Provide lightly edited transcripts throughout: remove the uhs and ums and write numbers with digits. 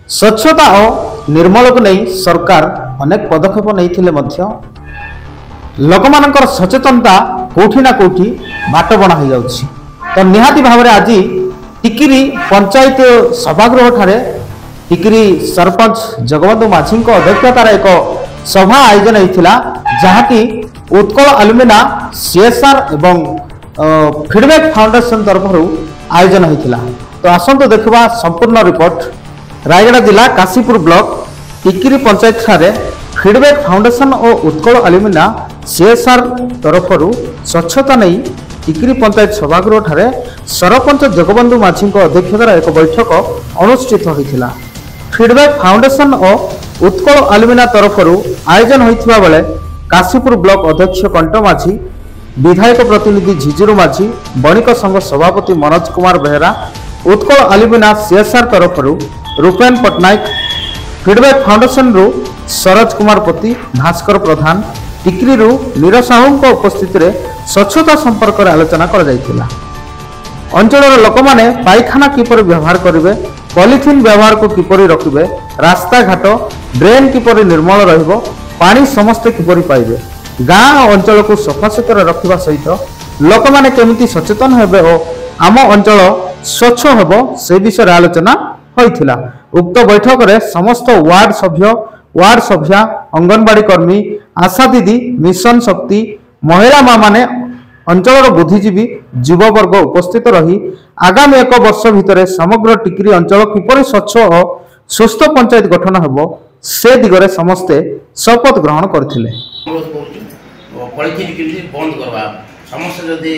स्वच्छता और निर्मल को नहीं सरकार अनेक पदक्षेप नहीं लोकमानकर सचेतनता कोठी ना कोठी बाट बना हो जाउछि। तो निहाती भाव में आज टिकिरी पंचायत सभागृह ठारे टिकिरी सरपंच जगबंधु माझी अध्यक्षतार एक सभा आयोजन होता जहाँकि उत्कल अलुमिना सीएसआर एवं फीडबैक फाउंडेशन तरफ आयोजन होता। तो आसतु देखा संपूर्ण रिपोर्ट। रायगढ़ जिला काशीपुर ब्लॉक टिकिरी पंचायत ठारे फीडबैक फाउंडेशन और उत्कल अलुमिना सीएसआर तरफ स्वच्छता नहीं टिकिरी पंचायत सभागृह ठारे सरपंच जगबंधु माझी अध्यक्षतार एक बैठक अनुष्ठित होता। फीडबैक फाउंडेशन और उत्कल अलुमिना तरफ आयोजन होता बेले काशीपुर ब्लॉक अध्यक्ष कंट माझी, विधायक प्रतिनिधि झिझुरु माझी, बणिक संघ सभापति मनोज कुमार बेहरा, उत्कल अलुमिना सीएसआर तरफ रूपेन पट्टनायक, फीडबैक फाउंडेशन रु सरोज कुमार पति, भास्कर प्रधान, टिकरी नीर साहू उपस्थित स्वच्छता संपर्क में आलोचना कर अंचल लोक मैंने पायखाना किपर व्यवहार करेंगे, पॉलिथिन व्यवहार को किपर रखिए, रास्ता घाट ड्रेन किपर निर्मल रहिबो, पानी समस्ते किपर पाइबे, गाँ और अंचल को सफासुतरा रखा सहित लोक मैंने केमिति सचेतन हेबे और आम अंचल स्वच्छ हेबो से विषय आलोचना होइथिला। उक्त बैठक में समस्त वार्ड सभ्या, अंगनवाड़ी कर्मी, आशा दीदी, मिशन शक्ति, महिला माँ माने, अंचल बुद्धिजीवी, युववर्ग उपस्थित रही आगामी एक वर्ष भितर समग्र टिकिरी अंचल किपरि स्वच्छ और सुस्थ पंचायत गठन हेबो से दिगरे समस्ते शपथ ग्रहण करथिले। बंद करवा समस्त जदि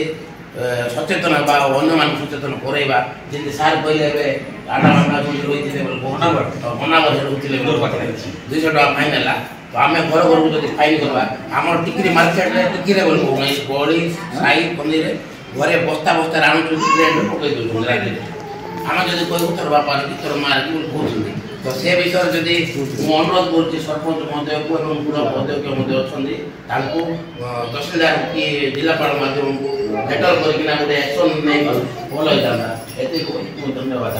सचेतन बा अन्य मान सचेतन करैबा जेंति सार पहिले बे आटा माना जोइ रहिथिले बनावर रहिथिले 200 टका फाइन हला। तो आम घर घर को जब फाइन करवा आम टिकिरी मार्केट में टिकिरे बोल गली साई पंदी घरे बस्ता बस्ता राणु ट्रेन पकई दो आम जब कहूँ तोर बापा तोर माँ कहते तो से विषय जदि अनुरोध कर सरपंच महोदय को ब्लॉक अध्यक्ष महोदय अच्छा तहसीलदार कि जिलापाल माध्यम को हेटल करना गोटे एक्शन नहीं भल होता। धन्यवाद।